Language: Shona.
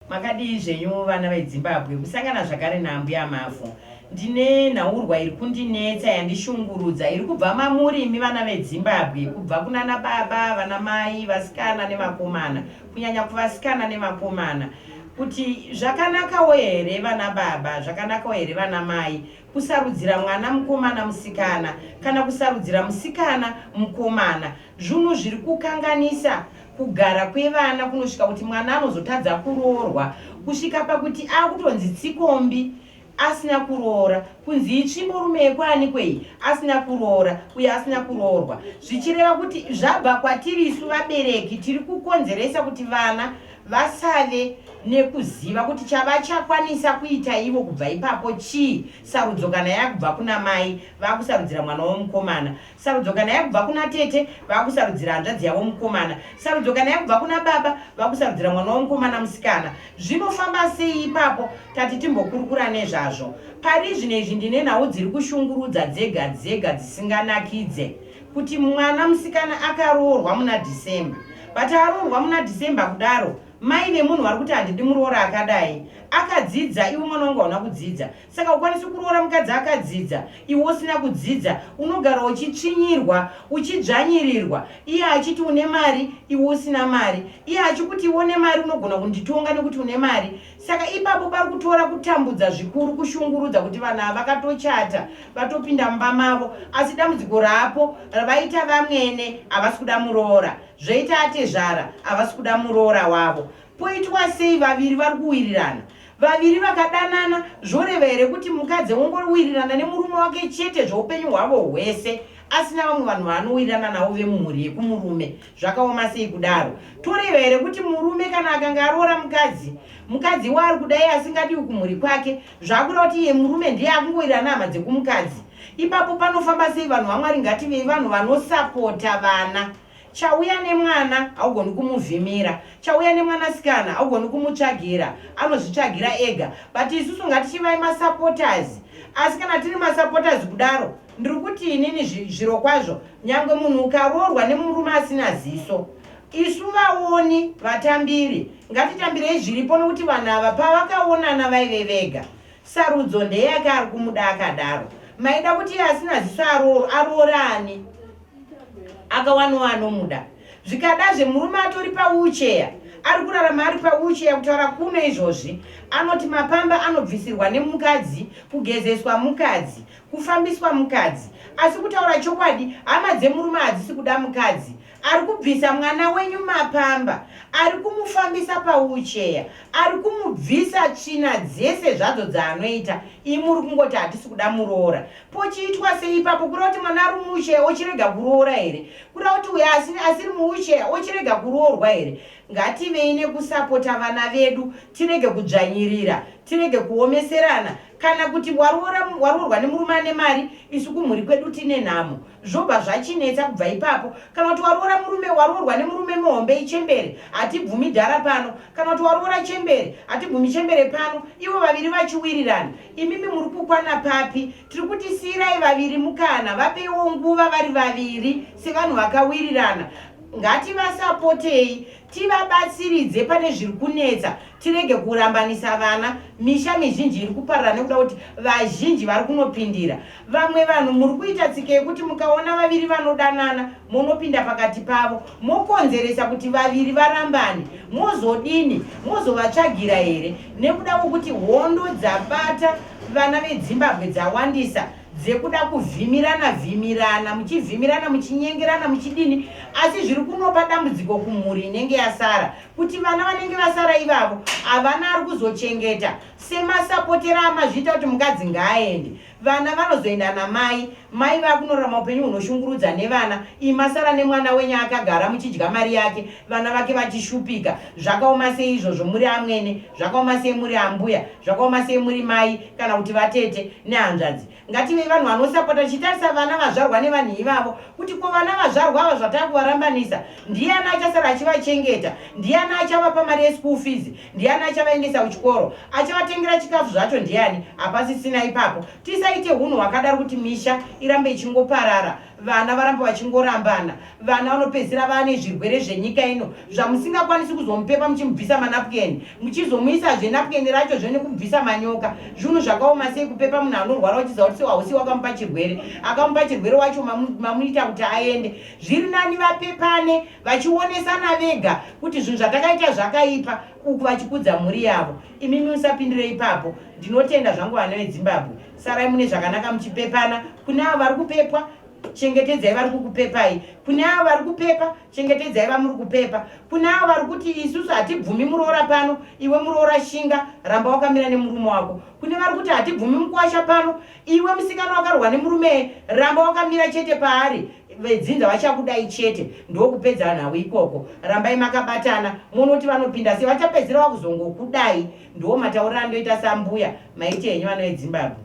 Makadii zvenyu vana veZimbabwe kusangana zvakare naMbuya Mafu. Ndine nhaurwa iri kundinetsa yandishungurudza iri kubva mamurimi vana veZimbabwe, kubva kunana baba, vana mai, vasikana nevakomana, kunyanya kuvasikana nevakomana, kuti zvakanakawo here vana baba, zvakanakawo here vana mai kusarudzira mwana mukomana musikana kana kusarudzira musikana mukomana. Zvinhu zviri kukanganisa kugara kwevana kunosvika kuti mwana anozotadza kuroorwa kusvika pakuti akutonzi tsikombi asina kuroora, kunzi itsvimborume yekwani kwei asina kuroora uye asina kuroorwa, zvichireva kuti zvabva kwatirisu vabereki tiri kukonzeresa kuti vana vasave nekuziva kuti chavachakwanisa kuita ivo kubva ipapo chii. Sarudzo kana yakubva kuna mai vakusarudzira mwana womukomana, sarudzo kana yakubva kuna tete vakusarudzira hanzvadzi yavo mukomana, sarudzo kana yakubva kuna baba vakusarudzira mwana womukomana musikana. Zvinofamba sei ipapo? Tati timbokurukura nezvazvo. Pari zvino izvi ndine nhau dziri kushungurudza dzega dzega dzisinganakidze, kuti mwana musikana akaroorwa muna Dhisemba, aroorwa muna Dhisemba kudaro mai vemunhu vari kuti handidi muroora akadai akadzidza, iwe mwana wangu hauna kudzidza, saka ukwanisi kuroora mukadzi akadzidza iwe usina kudzidza, unogara uchitsvinyirwa uchidzvanyirirwa, iye achiti une mari iwe usina mari, iye achikuti iwe une mari unogona kunditonga nekuti une mari. Saka ipapo pari kutora kutambudza zvikuru, kushungurudza kuti vanhu vakatochata vatopinda mumba mavo, asi dambudziko rapo ravaita vamwene havasi kuda muroora, zvoita atezvara havasi kuda muroora wavo. Poitwa sei vaviri vari kuwirirana? Vaviri vakadanana zvoreva here kuti mukadzi wongowirirana nemurume wake chete zvoupenyu hwavo hwese asina vamwe vanhu vanowirirana navo vemumhuri yekumurume? Zvakaoma sei kudaro? Toreva here kuti murume kana akanga aroora mukadzi waari kudai asingadiwi kumhuri kwake, zvakuda kuti iye murume ndiye akungowirirana hama dzekumukadzi? Ipapo panofamba sei vanhu vaMwari? Ngativei vanhu vanosapota vana. Chauya nemwana haugoni kumuvhimira, chauya nemwanasikana haugoni kumutsvagira, anozvitsvagira ega. But isusu ngatichivai masapotazi. Asi kana tiri masapotazi kudaro, ndiri kuti inini zviro kwazvo nyangwe munhu ukaroorwa nemurume asina ziso, isu vaoni vatambiri ngatitambirei zviripo, nokuti vanhu ava pavakaonana vaive vega. Sarudzo ndeyake ari kumuda akadaro. Maida kuti iye asina ziso aroorani akawanowa anomuda. Zvikadazve murume atori paucheya, ari kurarama ari paucheya, kutaura kuno izvozvi anoti mapamba anobvisirwa nemukadzi, kugezeswa mukadzi, kufambiswa mukadzi. Asi kutaura chokwadi, hama dzemurume hadzisi kuda mukadzi. Ari kubvisa mwana wenyu mapamba, ari kumufambisa paucheya, ari kumubvisa tsvina dzese zvadzo dzaanoita, imi muri kungoti hatisi kuda muroora. Pochiitwa sei ipapo? Kuda kuti mwana ari muucheya ochirega kuroora here? Kuda kuti uyo asiri muucheya ochirega kuroorwa here? Ngativei nekusapota vana vedu, tirege kudzvanyirira, tirege kuomeserana. Kana kuti waroorwa nemurume ane mari, isu kumhuri kwedu tine nhamo, zvobva zvachinetsa kubva ipapo. Kana kuti waroorwa nemurume muhombe ichembere, hatibvumi dhara pano. Kana kuti waroora chembere, hatibvumi chembere pano. Ivo vaviri vachiwirirana, imimi muri kukwana papi? Tiri kuti siirai vaviri mukana, vapeiwo nguva vari vaviri sevanhu vakawirirana. Ngativasapotei, tivabatsiridze pane zviri kunetsa, tirege kurambanisa vana. Misha mizhinji iri kuparara nekuda kuti vazhinji vari kunopindira. Vamwe vanhu muri kuita tsika yekuti mukaona vaviri vanodanana munopinda pakati pavo, mokonzeresa kuti vaviri varambane. Mozodini? Mozovatsvagira here? Nekuda kwokuti hondo dzabata vana veZimbabwe dzawandisa, dzekuda kuvhimirana, muchivhimirana, muchinyengerana, muchidini. Asi zviri kunopa dambudziko kumhuri inenge yasara, kuti vana vanenge vasara ivavo havana ari kuzochengeta. Semasapotera amazviita kuti mukadzi ngaaende, vana vanozoenda namai, mai vakunorarama upenyu hunoshungurudza nevana, imasara nemwana wenyu akagara muchidya mari yake, vana vake vachishupika. Zvakaoma sei izvozvo muri amwene? Zvakaoma sei muri ambuya? Zvakaoma sei muri mai kana kuti vatete nehanzvadzi? Ngative vanhu vanosapota, chitarisa vana vazvarwa nevanhu ivavo, kuti ko vana vazvarwa ava zvatakuvarambanisa, ndiani achasara achivachengeta? Ndiani achavapa mari yeschool fees? Ndiani achavaendesa kuchikoro? Achavatengera chikafu zvacho ndiani? Hapasisina ipapo. Tisaite hunhu hwakadaro kuti misha irambe ichingoparara, vana varamba vachingorambana, vana vanopedzisira vane zvirwere zvenyika ino zvamusingakwanisi kuzomupepa muchimubvisa manapukeni, muchizomuisazve napukeni racho zvene kubvisa manyoka. Zvinhu zvakaoma sei kupepa munhu anorwara uchiziva kuti hausi wakamupa chirwere, akamupa chirwere wacho mamuita kuti aende. Zviri nani vapepane vachionesana vega kuti zvinhu zvatakaita zvakaipa, uku vachikudza mhuri yavo. Imimi musapindire ipapo. Ndinotenda zvangu vana veZimbabwe, sarai mune zvakanaka muchipepana. Kune avo vari kupepwa, chengetedzai vari kukupepai. Kune avo vari kupepa, chengetedzai vamuri kupepa. Kune avo vari kuti isusu hatibvumi muroora pano, iwe muroora shinga, ramba wakamira nemurume wako. Kune vari kuti hatibvumi mukuwasha pano, iwe musikana wakarwa nemurume, ramba wakamira chete paari. Vedzinza vachakudai chete, ndokupedza nhau ikoko. Rambai makabatana, munoti vanopinda sei, vachapedzira vakuzongokudai. Ndo mataurira ndoita sambuya, maite henyu vana veZimbabwe.